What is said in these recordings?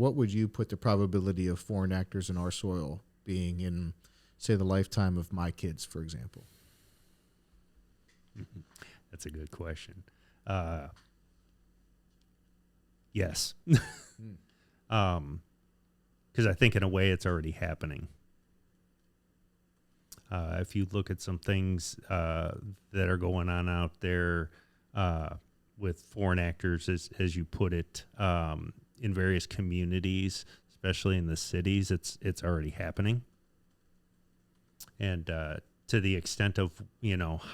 What would you put the probability of foreign actors in our soil being in, say, the lifetime of my kids, for example? That's a good question. Yes. Because I think in a way it's already happening. If you look at some things that are going on out there with foreign actors, as you put it, in various communities, especially in the cities, it's already happening. And to the extent of,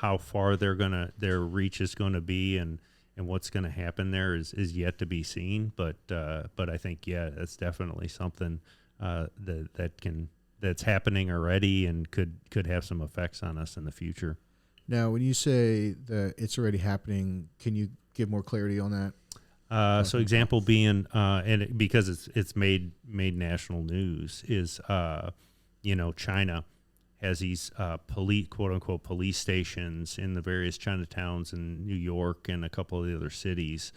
how far their reach is going to be and what's going to happen there is yet to be seen. But I think, yeah, that's definitely something that's happening already and could have some effects on us in the future. Now, when you say that it's already happening, can you give more clarity on that? So example being, because it's made national news, is, China has these quote unquote police stations in the various Chinatowns in New York and a couple of the other cities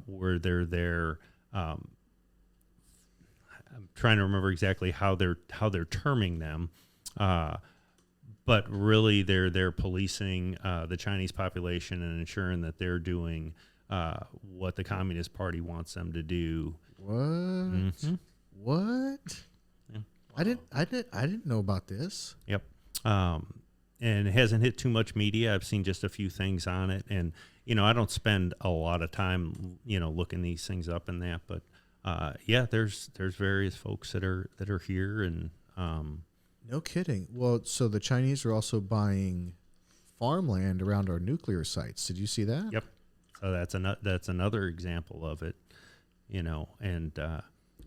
where they're there. I'm trying to remember exactly how they're terming them, but really they're policing the Chinese population and ensuring that they're doing what the Communist Party wants them to do. What? Mm-hmm. What? Yeah. I didn't know about this. Yep. And it hasn't hit too much media. I've seen just a few things on it, and I don't spend a lot of time looking these things up and that, but there's various folks that are here, and no kidding. Well, so the Chinese are also buying farmland around our nuclear sites. Did you see that? Yep. So that's another example of it, and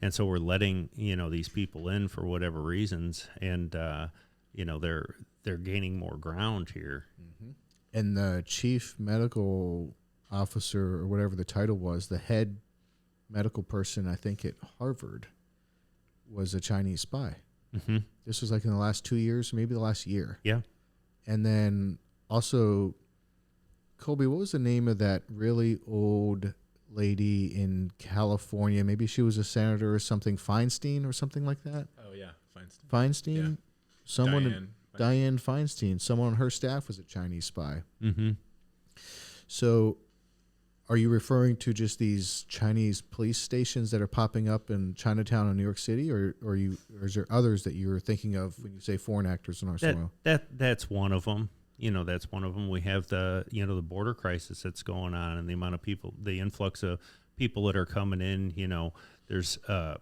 so we're letting these people in for whatever reasons, and they're gaining more ground here. Mm-hmm. And the chief medical officer, or whatever the title was, the head medical person, I think at Harvard, was a Chinese spy. Mm-hmm. This was like in the last 2 years, maybe the last year. Yeah. And then also, Colby, what was the name of that really old lady in California? Maybe she was a senator or something, Feinstein or something like that? Oh, yeah, Feinstein. Feinstein? Yeah. Someone, Diane Feinstein. Someone on her staff was a Chinese spy. Mm-hmm. So are you referring to just these Chinese police stations that are popping up in Chinatown in New York City, or is there others that you're thinking of when you say foreign actors in our soil? That's one of them. That's one of them. We have the border crisis that's going on, and the amount of people, the influx of people that are coming in. There's a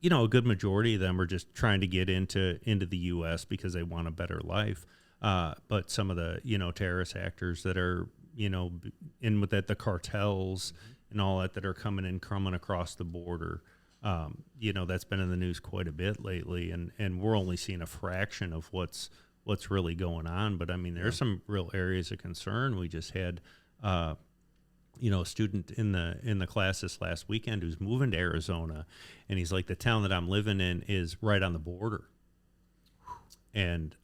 good majority of them are just trying to get into the U.S. because they want a better life. But some of the terrorist actors that are in with that, the cartels and all that are coming across the border. That's been in the news quite a bit lately, and we're only seeing a fraction of what's really going on. But I mean, there's some real areas of concern. We just had, a student in the class this last weekend who's moving to Arizona, and he's like, the town that I'm living in is right on the border. And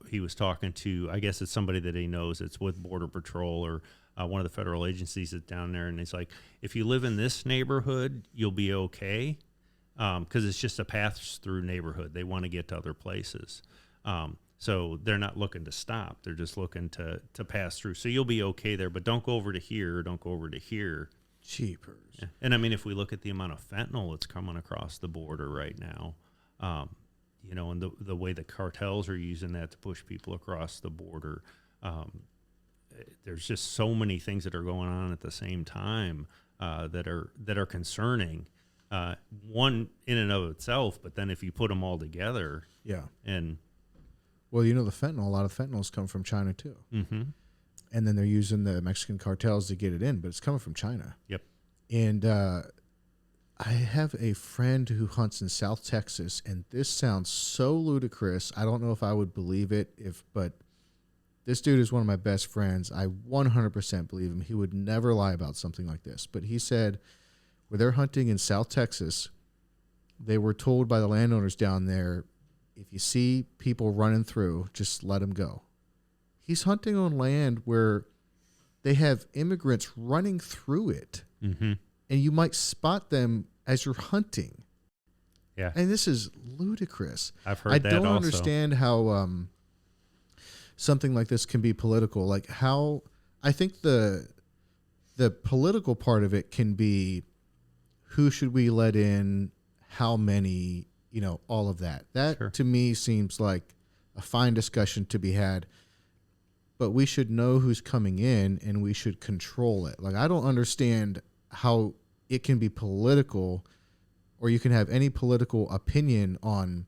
he was talking to, I guess it's somebody that he knows. It's with Border Patrol or one of the federal agencies that's down there. And he's like, if you live in this neighborhood, you'll be okay, because it's just a pass-through neighborhood. They want to get to other places. So they're not looking to stop. They're just looking to pass through. So you'll be okay there, but don't go over to here. Don't go over to here. Cheapers. Yeah. And I mean, if we look at the amount of fentanyl that's coming across the border right now, and the way the cartels are using that to push people across the border, there's just so many things that are going on at the same time that are concerning. One in and of itself, but then if you put them all together, yeah. And well, the fentanyl, a lot of fentanyls come from China too. Mm-hmm. And then they're using the Mexican cartels to get it in, but it's coming from China. Yep. And I have a friend who hunts in South Texas, and this sounds so ludicrous. I don't know if I would believe it, but this dude is one of my best friends. I 100% believe him. He would never lie about something like this. But he said where they're hunting in South Texas, they were told by the landowners down there, if you see people running through, just let them go. He's hunting on land where they have immigrants running through it. Mm-hmm. And you might spot them as you're hunting. Yeah. And this is ludicrous. I've heard that also. I don't understand how something like this can be political. Like how I think the political part of it can be who should we let in, how many, all of that. That Sure. to me seems like a fine discussion to be had. But we should know who's coming in and we should control it. Like I don't understand how it can be political or you can have any political opinion on,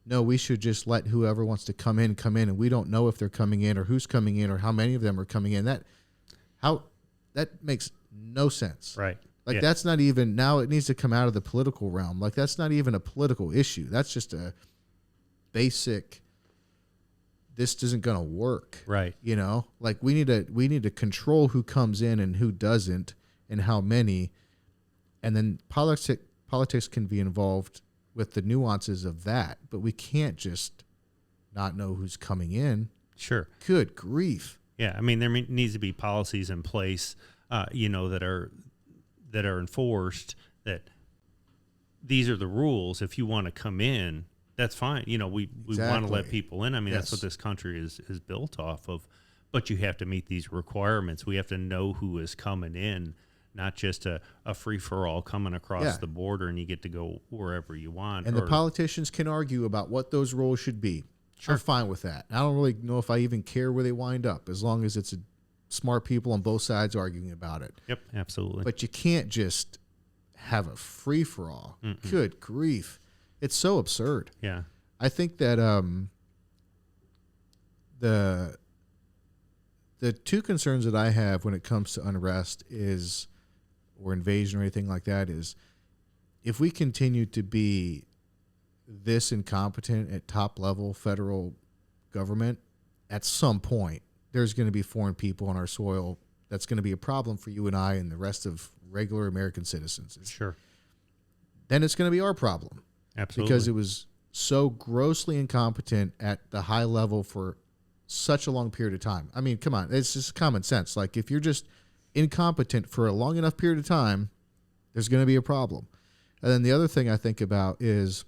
no, we should just let whoever wants to come in, and we don't know if they're coming in or who's coming in or how many of them are coming in. That makes no sense. Right. Like Yeah. that's not even, now it needs to come out of the political realm. Like that's not even a political issue. That's just a basic, this isn't going to work. Right. Like we need to control who comes in and who doesn't and how many. And then politics can be involved with the nuances of that, but we can't just not know who's coming in. Sure. Good grief. Yeah. I mean, there needs to be policies in place, that are enforced, that these are the rules. If you want to come in, that's fine. We want to let people in. I mean, That's what this country is built off of, but you have to meet these requirements. We have to know who is coming in, not just a free-for-all coming across the border and you get to go wherever you want. And the politicians can argue about what those roles should be. Sure. I'm fine with that. I don't really know if I even care where they wind up, as long as it's smart people on both sides arguing about it. Yep, absolutely. But you can't just have a free-for-all. Good grief. It's so absurd. Yeah. I think that the two concerns that I have when it comes to unrest or invasion or anything like that is, if we continue to be this incompetent at top level federal government, at some point there's going to be foreign people on our soil. That's going to be a problem for you and I and the rest of regular American citizens. Sure. Then it's going to be our problem. Absolutely. Because it was so grossly incompetent at the high level for such a long period of time. I mean, come on, it's just common sense. Like if you're just incompetent for a long enough period of time, there's going to be a problem. And then the other thing I think about is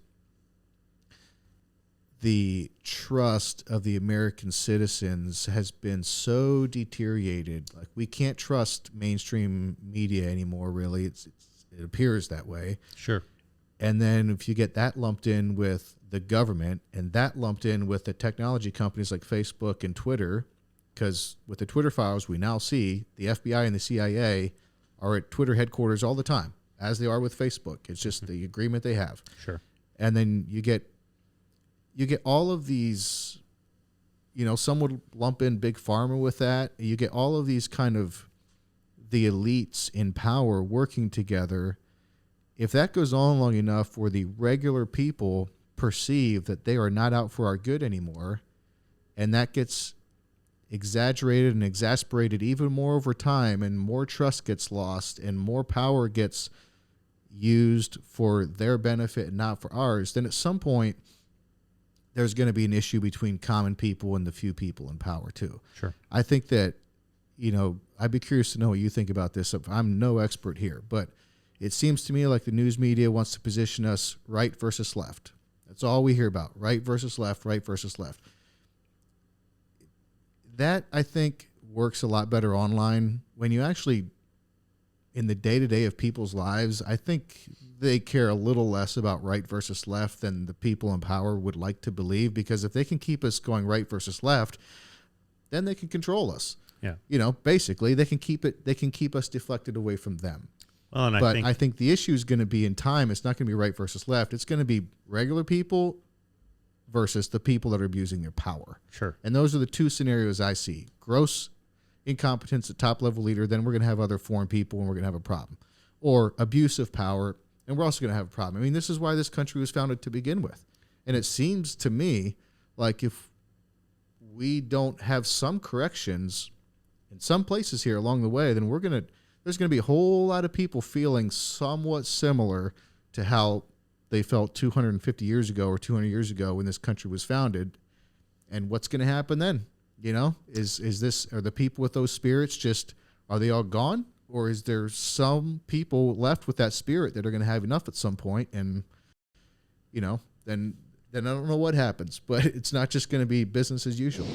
the trust of the American citizens has been so deteriorated. Like we can't trust mainstream media anymore, really. It appears that way. Sure. And then if you get that lumped in with the government and that lumped in with the technology companies like Facebook and Twitter, because with the Twitter files, we now see the FBI and the CIA are at Twitter headquarters all the time, as they are with Facebook. It's just the agreement they have. Sure. And then you get all of these, some would lump in Big Pharma with that. You get all of these kind of the elites in power working together. If that goes on long enough where the regular people perceive that they are not out for our good anymore, and that gets exaggerated and exasperated even more over time, and more trust gets lost and more power gets used for their benefit and not for ours, then at some point there's going to be an issue between common people and the few people in power too. Sure. I think that, I'd be curious to know what you think about this. I'm no expert here, but it seems to me like the news media wants to position us right versus left. That's all we hear about, right versus left, right versus left. That, I think, works a lot better online. When you actually, in the day-to-day of people's lives, I think they care a little less about right versus left than the people in power would like to believe, because if they can keep us going right versus left, then they can control us. Yeah. Basically, they can keep us deflected away from them. Well, and I think the issue is going to be in time. It's not going to be right versus left. It's going to be regular people versus the people that are abusing their power. Sure. And those are the two scenarios I see. Gross incompetence at top level leader, then we're going to have other foreign people and we're going to have a problem. Or abuse of power, and we're also going to have a problem. I mean, this is why this country was founded to begin with. And it seems to me like if we don't have some corrections in some places here along the way, then there's going to be a whole lot of people feeling somewhat similar to how they felt 250 years ago or 200 years ago when this country was founded. And what's going to happen then? Are the people with those spirits are they all gone? or is there some people left with that spirit that are going to have enough at some point, and then I don't know what happens, but it's not just going to be business as usual.